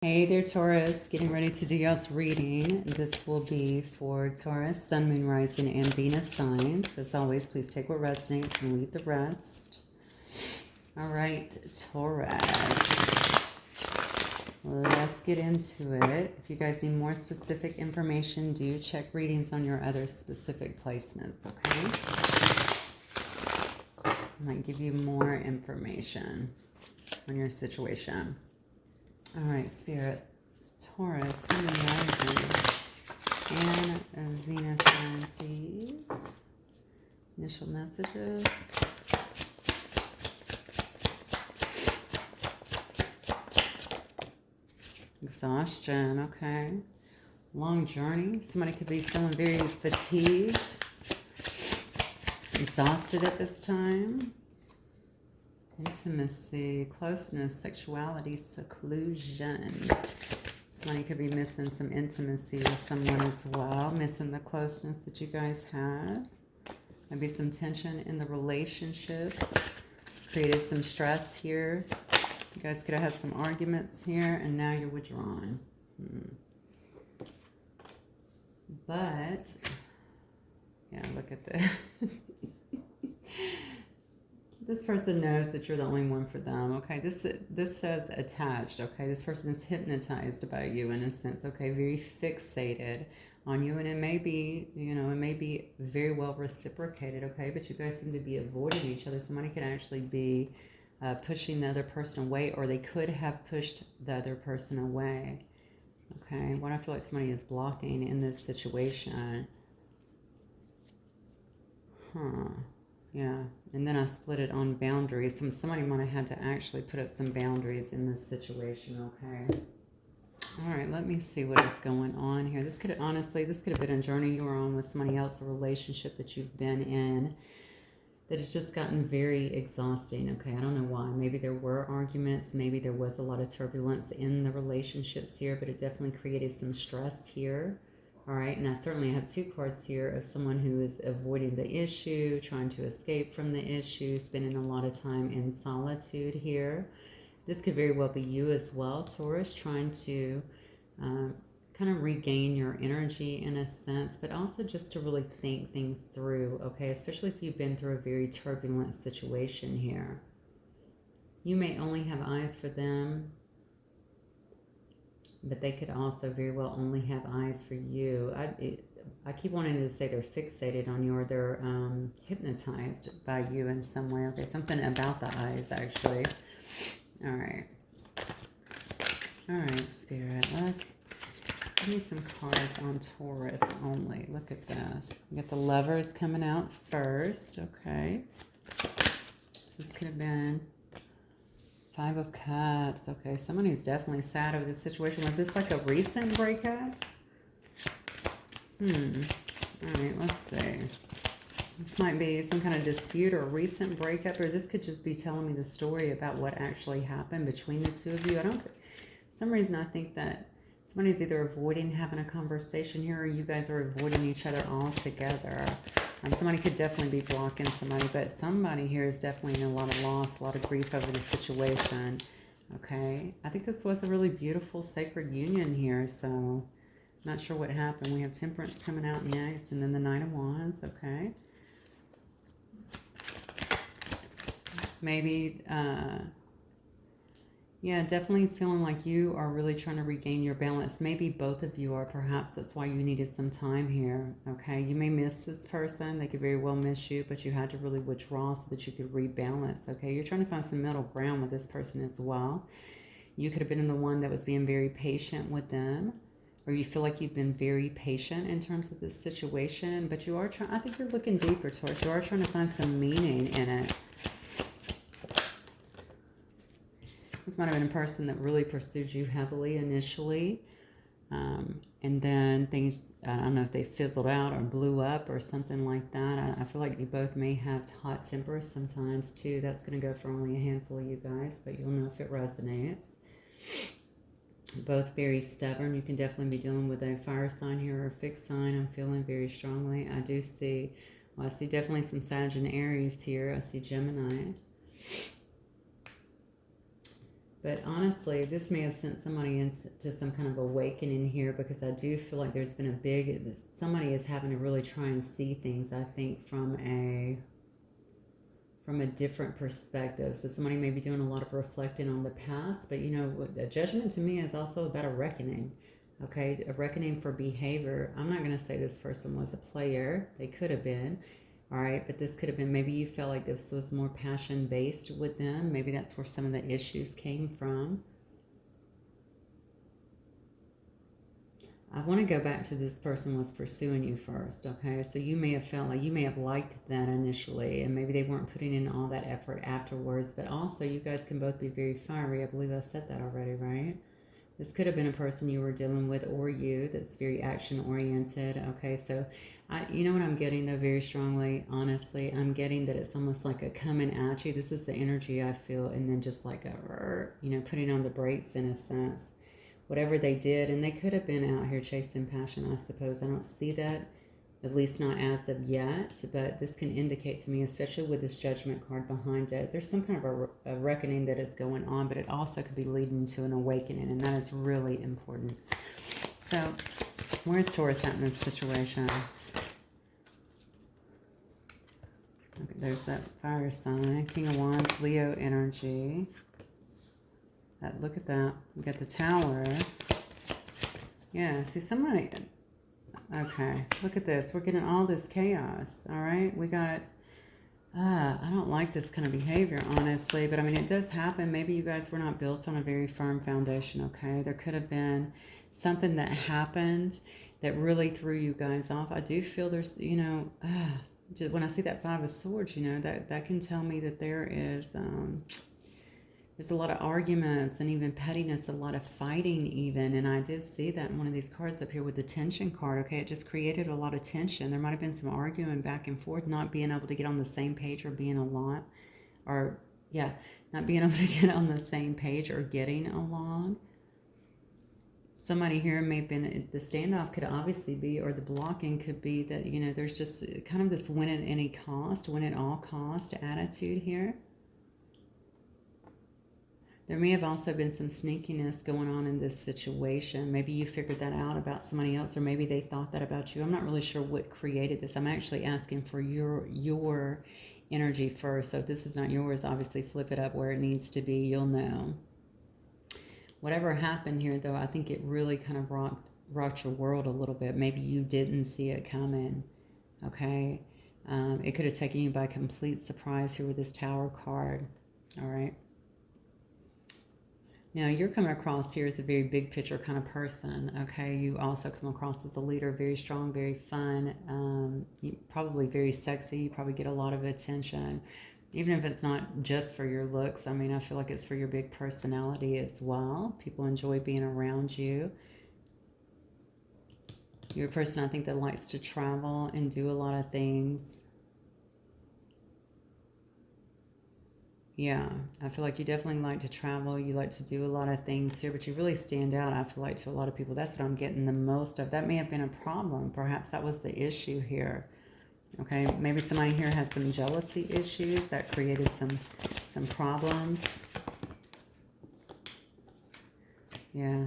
Hey there, Taurus. Getting ready to do y'all's reading. This will be for Taurus, Sun, Moon, Rising, and Venus signs. As always, please take what resonates and leave the rest. All right, Taurus. Let's get into it. If you guys need more specific information, do check readings on your other specific placements, okay? I might give you more information on your situation. All right, Spirit, Taurus, Sun, and Rising, and Venus sign, please. Initial messages. Exhaustion, okay. Long journey. Somebody could be feeling very fatigued, exhausted at this time. Intimacy, closeness, sexuality, seclusion. Somebody could be missing some intimacy with someone as well, missing the closeness that you guys had. Maybe some tension in the relationship, created some stress here. You guys could have had some arguments here, and now you're withdrawn. But, yeah, look at this. This person knows that you're the only one for them, okay? This says attached, okay? This person is hypnotized by you in a sense, okay? Very fixated on you, and it may be, it may be very well reciprocated, okay? But you guys seem to be avoiding each other. Somebody could actually be pushing the other person away, or they could have pushed the other person away, okay? What I feel like somebody is blocking in this situation. Yeah, and then I split it on boundaries. Somebody might have had to actually put up some boundaries in this situation, okay? All right, let me see what is going on here. This could have been a journey you were on with somebody else, a relationship that you've been in that has just gotten very exhausting, okay? I don't know why. Maybe there were arguments. Maybe there was a lot of turbulence in the relationships here, but it definitely created some stress here. All right, and I certainly have two cards here of someone who is avoiding the issue, trying to escape from the issue, spending a lot of time in solitude here. This could very well be you as well, Taurus, trying to kind of regain your energy in a sense, but also just to really think things through, okay? Especially if you've been through a very turbulent situation here. You may only have eyes for them, but they could also very well only have eyes for you. I keep wanting to say they're fixated on you, or they're hypnotized by you in some way. Okay, something about the eyes, actually. All right. All right, Spirit. Give me some cards on Taurus only. Look at this. We got the Lovers coming out first. Okay. This could have been Five of Cups. Okay, someone who's definitely sad over this situation. Was this like a recent breakup? All right, let's see. This might be some kind of dispute or a recent breakup, or this could just be telling me the story about what actually happened between the two of you. For some reason, I think that somebody's either avoiding having a conversation here, or you guys are avoiding each other altogether. Somebody could definitely be blocking somebody, but somebody here is definitely in a lot of loss, a lot of grief over the situation, okay? I think this was a really beautiful, sacred union here, so not sure what happened. We have Temperance coming out next, and then the Knight of Wands, okay? Maybe, yeah, definitely feeling like you are really trying to regain your balance. Maybe both of you are. Perhaps that's why you needed some time here, okay? You may miss this person. They could very well miss you, but you had to really withdraw so that you could rebalance, okay? You're trying to find some middle ground with this person as well. You could have been the one that was being very patient with them, or you feel like you've been very patient in terms of this situation, but you are trying, I think you're looking deeper towards, you are trying to find some meaning in it. This might have been a person that really pursued you heavily initially, and then things, I don't know if they fizzled out or blew up or something like that. I feel like you both may have hot tempers sometimes too. That's going to go for only a handful of you guys, but you'll know if it resonates. Both very stubborn. You can definitely be dealing with a fire sign here or a fixed sign. I'm feeling very strongly. I do see, well, I see definitely some Sag and Aries here. I see Gemini. But honestly, this may have sent somebody into some kind of awakening here, because I do feel like there's been a big, somebody is having to really try and see things, I think, from a different perspective. So somebody may be doing a lot of reflecting on the past, but you know, a judgment to me is also about a reckoning. Okay, a reckoning for behavior. I'm not going to say this person was a player. They could have been. All right, but this could have been, maybe you felt like this was more passion based with them. Maybe that's where some of the issues came from. I want to go back to this person was pursuing you first, okay? So you may have felt like you may have liked that initially, and maybe they weren't putting in all that effort afterwards, but also you guys can both be very fiery. I believe I said that already, right? This could have been a person you were dealing with, or you, that's very action oriented. Okay, so you know what I'm getting though, very strongly, honestly, I'm getting that it's almost like a coming at you. This is the energy I feel, and then just like a, you know, putting on the brakes in a sense. Whatever they did, and they could have been out here chasing passion, I suppose. I don't see that, at least not as of yet, but this can indicate to me, especially with this judgment card behind it, there's some kind of a reckoning that is going on, but it also could be leading to an awakening, and that is really important. So where's Taurus at in this situation? Okay, there's that fire sign, King of Wands, Leo energy. Look at that. We got the Tower. Yeah, see somebody. Okay, look at this. We're getting all this chaos. All right, we got. I don't like this kind of behavior, honestly, but I mean, it does happen. Maybe you guys were not built on a very firm foundation. Okay, there could have been something that happened that really threw you guys off. I do feel there's, you know, when I see that Five of Swords, you know, that can tell me that there is. There's a lot of arguments and even pettiness, a lot of fighting even. And I did see that in one of these cards up here with the tension card. Okay, it just created a lot of tension. There might have been some arguing back and forth, not being able to get on the same page or being a lot. Or, yeah, not being able to get on the same page or getting along. Somebody here may have been, the standoff could obviously be, or the blocking could be that, you know, there's just kind of this win at any cost, win at all cost attitude here. There may have also been some sneakiness going on in this situation. Maybe you figured that out about somebody else, or maybe they thought that about you. I'm not really sure what created this. I'm actually asking for your energy first. So if this is not yours, obviously flip it up where it needs to be. You'll know. Whatever happened here, though, I think it really kind of rocked your world a little bit. Maybe you didn't see it coming, okay? It could have taken you by complete surprise here with this Tower card, all right? Now, you're coming across here as a very big picture kind of person, okay? You also come across as a leader, very strong, very fun, probably very sexy. You probably get a lot of attention, even if it's not just for your looks. I mean, I feel like it's for your big personality as well. People enjoy being around you. You're a person, I think, that likes to travel and do a lot of things. Yeah, I feel like you definitely like to travel. You like to do a lot of things here, but you really stand out, I feel like, to a lot of people. That's what I'm getting the most of. That may have been a problem. Perhaps that was the issue here. Okay, maybe somebody here has some jealousy issues that created some problems. Yeah.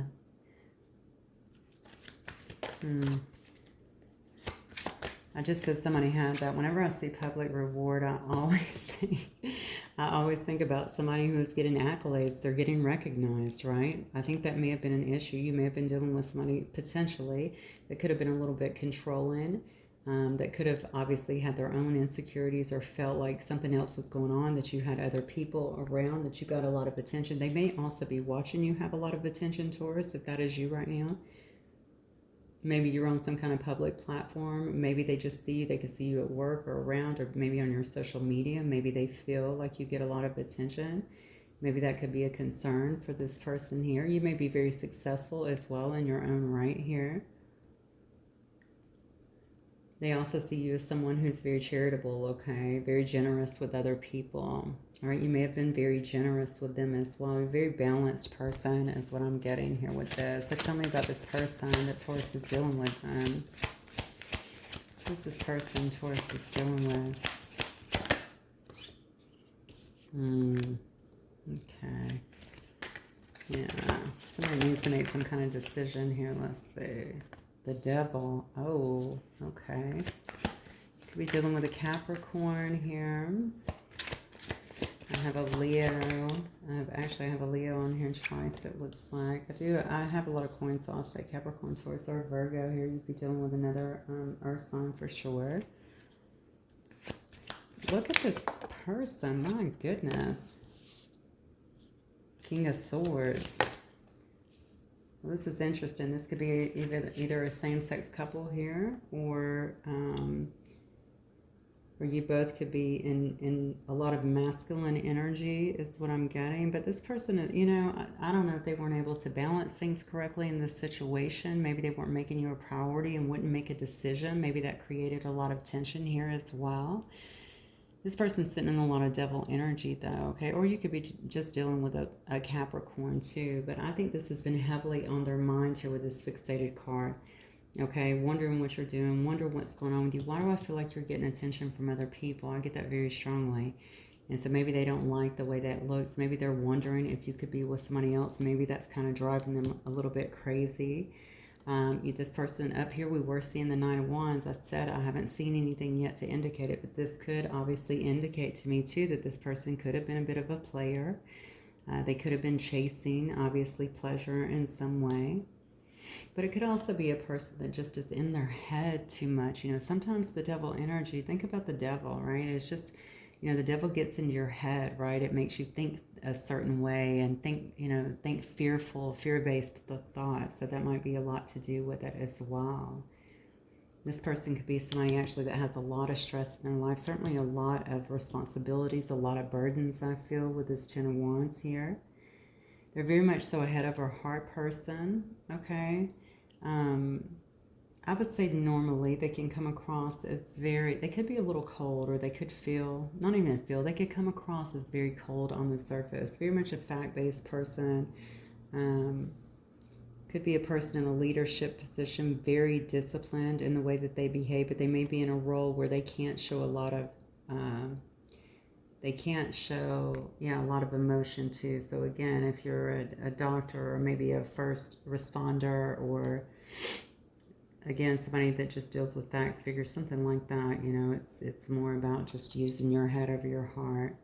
I just said somebody had that. Whenever I see public reward, I always think about somebody who's getting accolades. They're getting recognized, right? I think that may have been an issue. You may have been dealing with somebody potentially that could have been a little bit controlling, that could have obviously had their own insecurities or felt like something else was going on, that you had other people around, that you got a lot of attention. They may also be watching you have a lot of attention, Taurus, if that is you right now. Maybe you're on some kind of public platform. Maybe they just see you. They can see you at work or around, or maybe on your social media. Maybe they feel like you get a lot of attention. Maybe that could be a concern for this person here. You may be very successful as well in your own right here. They also see you as someone who's very charitable, okay? Very generous with other people. All right, you may have been very generous with them as well. A very balanced person is what I'm getting here with this. So tell me about this person that Taurus is dealing with. Who's this person Taurus is dealing with? Okay. Yeah, somebody needs to make some kind of decision here. Let's see. The devil. Oh, okay. Could be dealing with a Capricorn here. I have a Leo. I have a Leo on here twice, it looks like. I have a lot of coins, so I'll say Capricorn, Taurus, or Virgo here. You'd be dealing with another earth sign for sure. Look at this person. My goodness. King of Swords. Well, this is interesting. This could be either a same-sex couple here, or you both could be in a lot of masculine energy is what I'm getting. But this person, you know, I don't know if they weren't able to balance things correctly in this situation. Maybe they weren't making you a priority and wouldn't make a decision. Maybe that created a lot of tension here as well. This person's sitting in a lot of devil energy though, okay? Or you could be just dealing with a Capricorn too. But I think this has been heavily on their mind here with this fixated card. Okay, wondering what you're doing, wondering what's going on with you. Why do I feel like you're getting attention from other people? I get that very strongly. And so maybe they don't like the way that looks. Maybe they're wondering if you could be with somebody else. Maybe that's kind of driving them a little bit crazy. This person up here, we were seeing the Nine of Wands. I said I haven't seen anything yet to indicate it, but this could obviously indicate to me too that this person could have been a bit of a player. They could have been chasing, obviously, pleasure in some way. But it could also be a person that just is in their head too much. You know, sometimes the devil energy, think about the devil, right? It's just, you know, the devil gets into your head, right? It makes you think a certain way and think fearful, fear-based thoughts. So that might be a lot to do with it as well. This person could be somebody actually that has a lot of stress in their life, certainly a lot of responsibilities, a lot of burdens, I feel, with this Ten of Wands here. They're very much so ahead of her heart person, okay? I would say normally they can come across as they could be a little cold, or they could they could come across as very cold on the surface. Very much a fact-based person. Could be a person in a leadership position, very disciplined in the way that they behave, but they may be in a role where they can't show a lot of a lot of emotion too. So again, if you're a doctor or maybe a first responder, or again, somebody that just deals with facts, figures, something like that, you know, it's more about just using your head over your heart.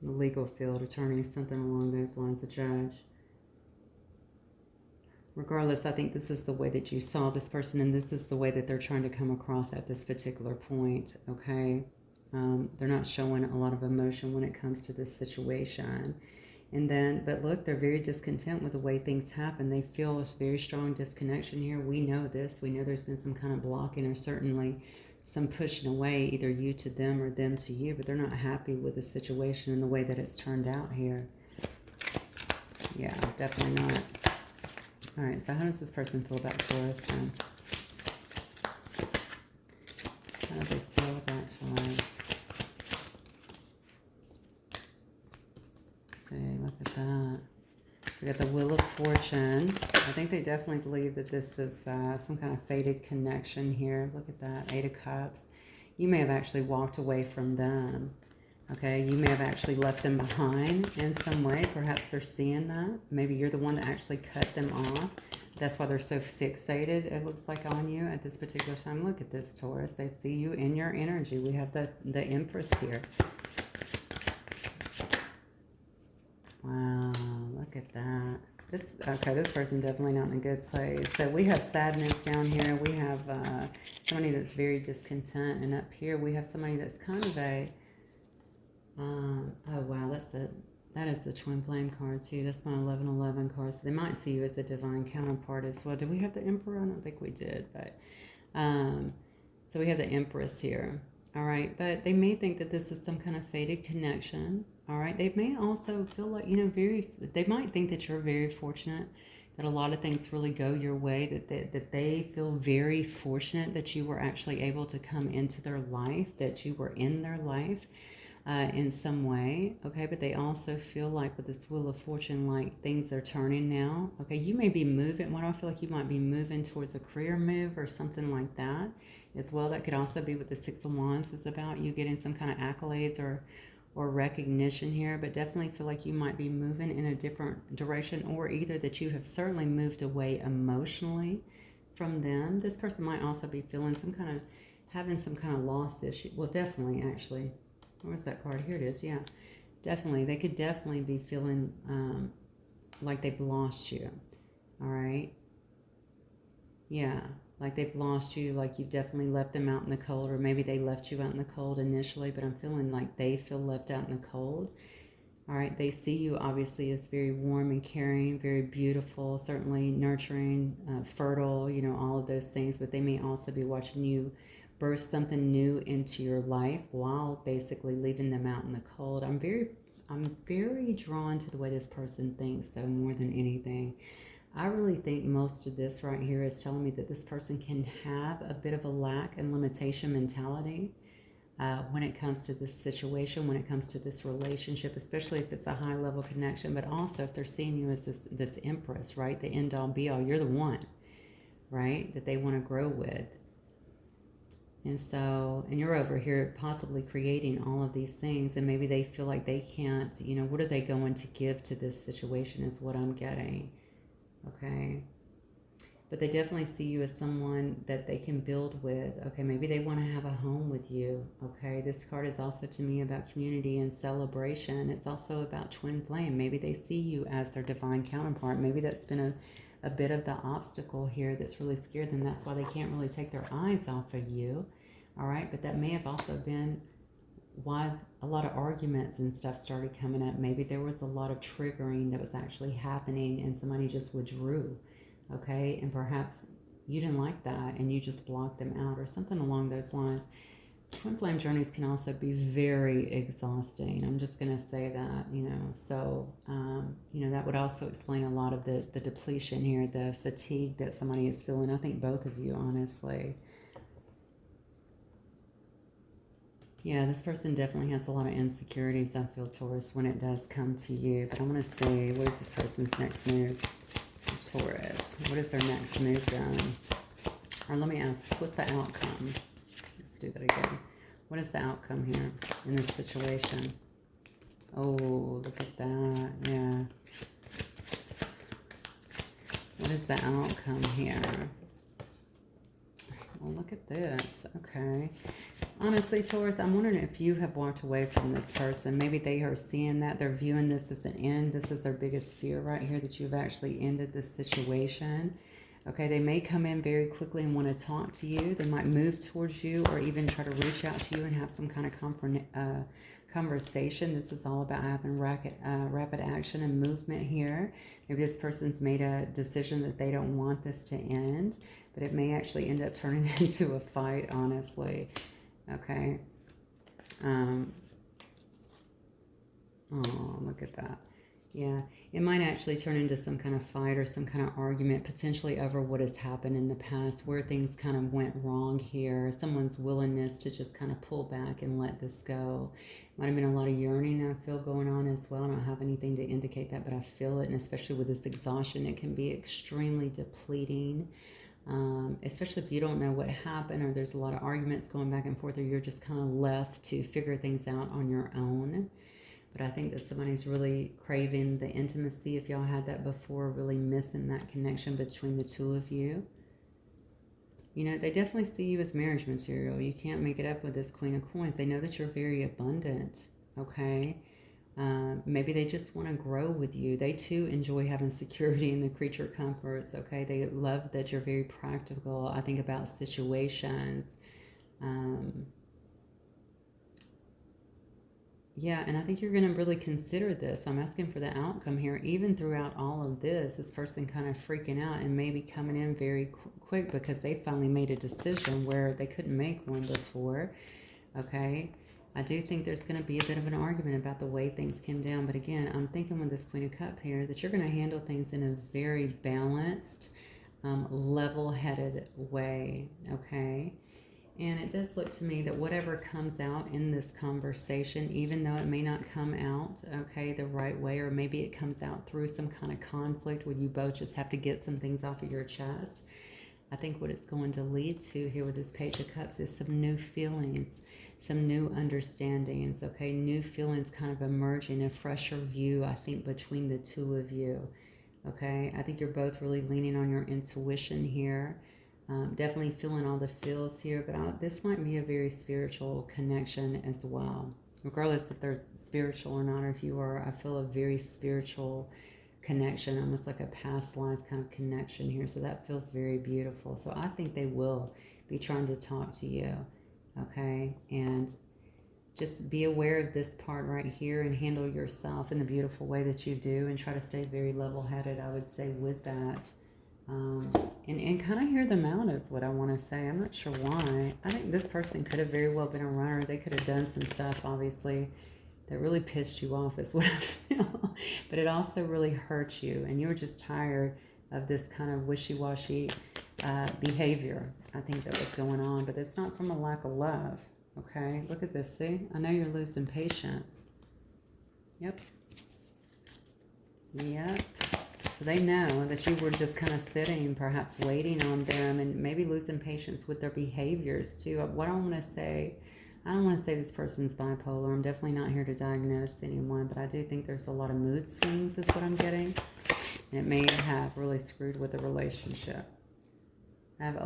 The legal field, attorney, something along those lines, a judge. Regardless, I think this is the way that you saw this person, and this is the way that they're trying to come across at this particular point, okay? They're not showing a lot of emotion when it comes to this situation. But look, they're very discontent with the way things happen. They feel a very strong disconnection here. We know this. We know there's been some kind of blocking, or certainly some pushing away, either you to them or them to you, but they're not happy with the situation and the way that it's turned out here. Yeah, definitely not. All right, so how does this person feel about Taurus then? How do they feel about Taurus? See, look at that. So we got the Wheel of Fortune. I think they definitely believe that this is some kind of fated connection here. Look at that, Eight of Cups. You may have actually walked away from them. Okay, you may have actually left them behind in some way. Perhaps they're seeing that. Maybe you're the one that actually cut them off. That's why they're so fixated, it looks like, on you at this particular time. Look at this, Taurus. They see you in your energy. We have the Empress here. Wow, look at that. This person definitely not in a good place. So we have sadness down here. We have somebody that's very discontent. And up here we have somebody that's kind of a... oh, wow, that is the Twin Flame card, too. That's my 1111 card. So they might see you as a divine counterpart as well. Did we have the Emperor? I don't think we did. But so we have the Empress here. All right, but they may think that this is some kind of fated connection. All right, they may also feel like, you know, they might think that you're very fortunate, that a lot of things really go your way, that they feel very fortunate that you were actually able to come into their life, that you were in their life in some way, okay? But they also feel like with this Wheel of Fortune, like things are turning now, okay? You may be moving. Why do I feel like you might be moving towards a career move or something like that as well? That could also be what the Six of Wands is about, you getting some kind of accolades or or recognition here, but definitely feel like you might be moving in a different direction, or either that you have certainly moved away emotionally from them. This person might also be feeling having some kind of loss issue. Well, definitely, actually. Where's that card? Here it is. Yeah, definitely. They could definitely be feeling like they've lost you. All right. Yeah, like they've lost you, like you've definitely left them out in the cold, or maybe they left you out in the cold initially, but I'm feeling like they feel left out in the cold. All right, they see you obviously as very warm and caring, very beautiful, certainly nurturing, fertile, all of those things, but they may also be watching you burst something new into your life while basically leaving them out in the cold. I'm very drawn to the way this person thinks, though, more than anything. I really think most of this right here is telling me that this person can have a bit of a lack and limitation mentality when it comes to this situation, when it comes to this relationship, especially if it's a high level connection, but also if they're seeing you as this empress, right? The end all be all. You're the one, right? That they want to grow with. And you're over here possibly creating all of these things, and maybe they feel like they can't, what are they going to give to this situation is what I'm getting. Okay. But they definitely see you as someone that they can build with. Okay, maybe they want to have a home with you. Okay, this card is also to me about community and celebration. It's also about twin flame. Maybe they see you as their divine counterpart. Maybe that's been a bit of the obstacle here that's really scared them. That's why they can't really take their eyes off of you. All right, but that may have also been why a lot of arguments and stuff started coming up. Maybe there was a lot of triggering that was actually happening and somebody just withdrew. Okay, and perhaps you didn't like that and you just blocked them out or something along those lines. Twin flame journeys can also be very exhausting. I'm just going to say that, so, that would also explain a lot of the depletion here, the fatigue that somebody is feeling. I think both of you, honestly. Yeah, this person definitely has a lot of insecurities, I feel, Taurus, when it does come to you. But I'm going to see, what is this person's next move? Taurus, what is their next move then? Or let me ask this, what's the outcome? Let's do that again. What is the outcome here in this situation? Oh, look at that. Yeah. What is the outcome here? Well, look at this. Okay. Honestly, Taurus, I'm wondering if you have walked away from this person. Maybe they are seeing that. They're viewing this as an end. This is their biggest fear right here, that you've actually ended this situation. Okay, they may come in very quickly and want to talk to you. They might move towards you or even try to reach out to you and have some kind of conversation. This is all about having rapid action and movement here. Maybe this person's made a decision that they don't want this to end, but it may actually end up turning into a fight, honestly. Okay. Oh, look at that. Yeah, it might actually turn into some kind of fight or some kind of argument, potentially over what has happened in the past, where things kind of went wrong here, someone's willingness to just kind of pull back and let this go. Might have been a lot of yearning I feel going on as well. I don't have anything to indicate that, but I feel it, and especially with this exhaustion, it can be extremely depleting. Especially if you don't know what happened, or there's a lot of arguments going back and forth, or you're just kind of left to figure things out on your own. But I think that somebody's really craving the intimacy, if y'all had that before, really missing that connection between the two of you. They definitely see you as marriage material. You can't make it up with this Queen of Coins. They know that you're very abundant, okay? Maybe they just want to grow with you. They too enjoy having security in the creature comforts, okay? They love that you're very practical. I think about situations. Yeah, and I think you're going to really consider this. I'm asking for the outcome here. Even throughout all of this person kind of freaking out and maybe coming in very quick because they finally made a decision where they couldn't make one before, okay? I do think there's going to be a bit of an argument about the way things came down. But again, I'm thinking with this Queen of Cups here that you're going to handle things in a very balanced, level-headed way, okay? And it does look to me that whatever comes out in this conversation, even though it may not come out, okay, the right way, or maybe it comes out through some kind of conflict where you both just have to get some things off of your chest, I think what it's going to lead to here with this Page of Cups is some new feelings, some new understandings, okay? New feelings kind of emerging, a fresher view, I think, between the two of you, okay? I think you're both really leaning on your intuition here. Definitely feeling all the feels here, but this might be a very spiritual connection as well. Regardless if they're spiritual or not, or if you are, I feel a very spiritual connection, almost like a past life kind of connection here. So that feels very beautiful. So I think they will be trying to talk to you, okay? And just be aware of this part right here and handle yourself in the beautiful way that you do, and try to stay very level-headed, I would say, with that. And kind of hear them out is what I want to say. I'm not sure why. I think this person could have very well been a runner. They could have done some stuff, obviously, that really pissed you off is what I feel. But it also really hurt you, and you were just tired of this kind of wishy-washy behavior, I think, that was going on. But it's not from a lack of love, okay? Look at this, see? I know you're losing patience. Yep. Yep. So they know that you were just kind of sitting, perhaps waiting on them, and maybe losing patience with their behaviors too. What I want to say, I don't want to say this person's bipolar. I'm definitely not here to diagnose anyone, but I do think there's a lot of mood swings is what I'm getting. And it may have really screwed with the relationship. I have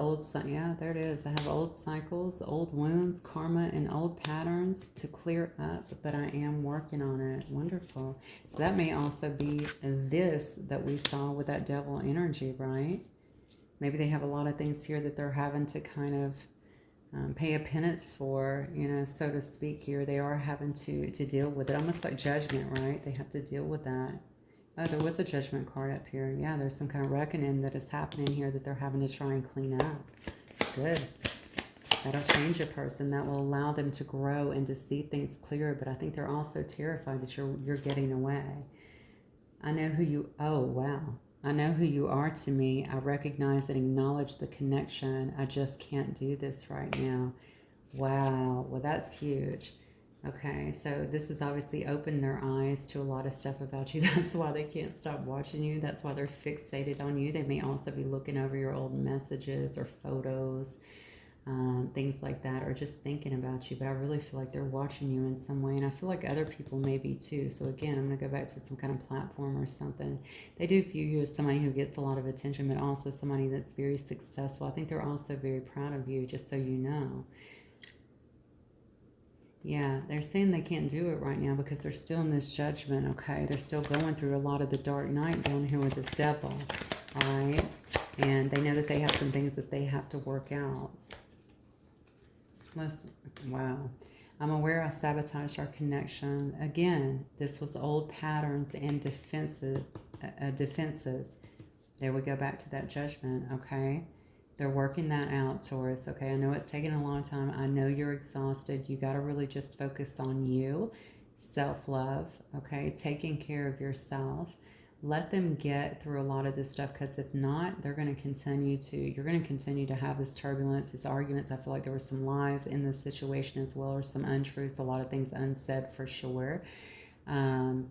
yeah, there it is. I have old cycles, old wounds, karma, and old patterns to clear up, but I am working on it. Wonderful. So that may also be this that we saw with that devil energy, right? Maybe they have a lot of things here that they're having to kind of pay a penance for, you know, so to speak here. They are having to deal with it. Almost like judgment, right? They have to deal with that. Oh, there was a judgment card up here. Yeah, there's some kind of reckoning that is happening here that they're having to try and clean up. Good. That'll change a person. That will allow them to grow and to see things clearer. But I think they're also terrified that you're getting away. I know who you... Oh, wow. I know who you are to me. I recognize and acknowledge the connection. I just can't do this right now. Wow. Well, that's huge. Okay, so this has obviously opened their eyes to a lot of stuff about you. That's why they can't stop watching you. That's why they're fixated on you. They may also be looking over your old messages or photos, things like that, or just thinking about you. But I really feel like they're watching you in some way, and I feel like other people may be too. So again, I'm going to go back to some kind of platform or something. They do view you as somebody who gets a lot of attention, but also somebody that's very successful. I think they're also very proud of you, just so you know. Yeah, they're saying they can't do it right now because they're still in this judgment, okay? They're still going through a lot of the dark night down here with this devil, all right? And they know that they have some things that they have to work out. Wow. I'm aware I sabotaged our connection. Again, this was old patterns and defenses. There we go, back to that judgment, okay? They're working that out, Taurus, okay? I know it's taken a long time. I know you're exhausted. You got to really just focus on you, self-love, okay? Taking care of yourself. Let them get through a lot of this stuff, because if not, you're going to continue to have this turbulence, these arguments. I feel like there were some lies in this situation as well, or some untruths, a lot of things unsaid for sure. And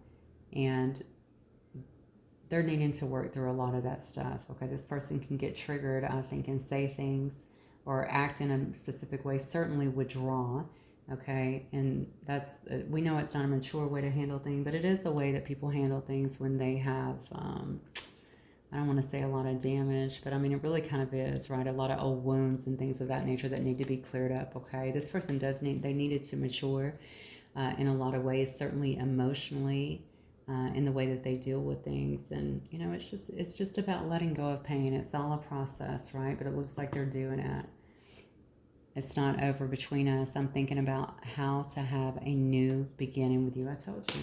they're needing to work through a lot of that stuff, okay? This person can get triggered, I think, and say things or act in a specific way, certainly withdraw, okay? And that's, we know it's not a mature way to handle things, but it is a way that people handle things when they have, I don't want to say a lot of damage, but I mean, it really kind of is, right? A lot of old wounds and things of that nature that need to be cleared up, okay? This person they needed to mature in a lot of ways, certainly emotionally, in the way that they deal with things. And you know, it's just about letting go of pain. It's all a process, right? But it looks like they're doing it. It's not over between us. I'm thinking about how to have a new beginning with you. I told you,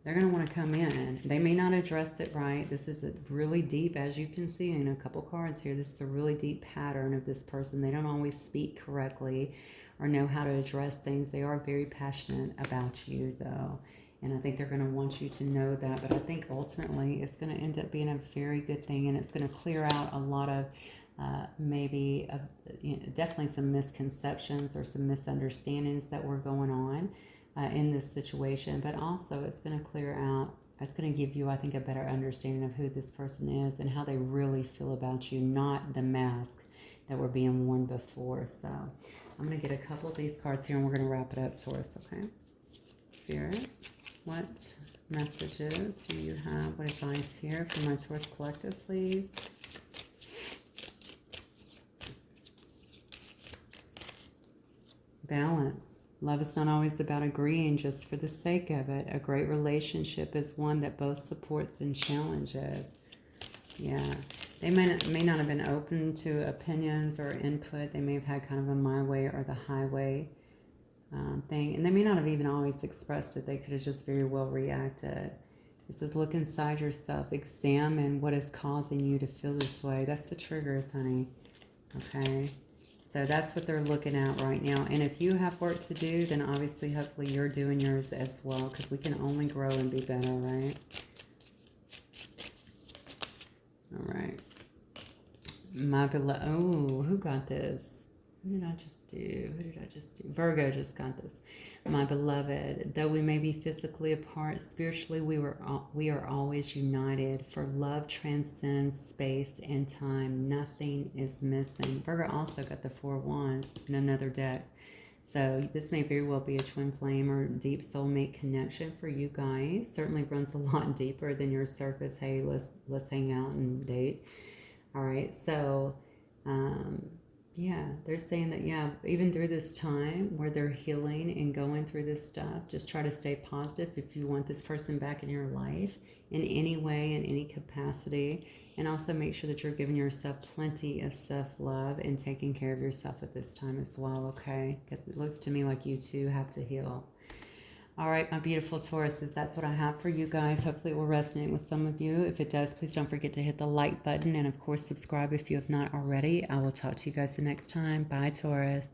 they're going to want to come in. They may not address it right. This is a really deep, as you can see in a couple cards here, this is a really deep pattern of this person. They don't always speak correctly or know how to address things. They are very passionate about you, though. And I think they're going to want you to know that. But I think ultimately it's going to end up being a very good thing. And it's going to clear out a lot of definitely some misconceptions or some misunderstandings that were going on in this situation. But also it's going to clear out, it's going to give you, I think, a better understanding of who this person is and how they really feel about you, not the mask that were being worn before. So I'm going to get a couple of these cards here and we're going to wrap it up, Taurus, okay? Spirit, what messages do you have? What advice here for my Taurus collective, please? Balance. Love is not always about agreeing just for the sake of it. A great relationship is one that both supports and challenges. Yeah. They may not have been open to opinions or input. They may have had kind of a my way or the highway thing. And they may not have even always expressed it. They could have just very well reacted. It says, look inside yourself. Examine what is causing you to feel this way. That's the triggers, honey. Okay? So that's what they're looking at right now. And if you have work to do, then obviously, hopefully, you're doing yours as well. Because we can only grow and be better, right? All right. My beloved. Oh, who got this? Who did I just do? Who did I just do? Virgo just got this. My beloved, though we may be physically apart, spiritually we are always united. For love transcends space and time. Nothing is missing. Virgo also got the 4 Wands in another deck. So this may very well be a twin flame or deep soulmate connection for you guys. Certainly runs a lot deeper than your surface. Hey, let's hang out and date. All right, so yeah, they're saying that, yeah, even through this time where they're healing and going through this stuff, just try to stay positive if you want this person back in your life in any way, in any capacity. And also make sure that you're giving yourself plenty of self-love and taking care of yourself at this time as well, okay? Because it looks to me like you too have to heal. All right, my beautiful Tauruses, that's what I have for you guys. Hopefully it will resonate with some of you. If it does, please don't forget to hit the like button. And, of course, subscribe if you have not already. I will talk to you guys the next time. Bye, Taurus.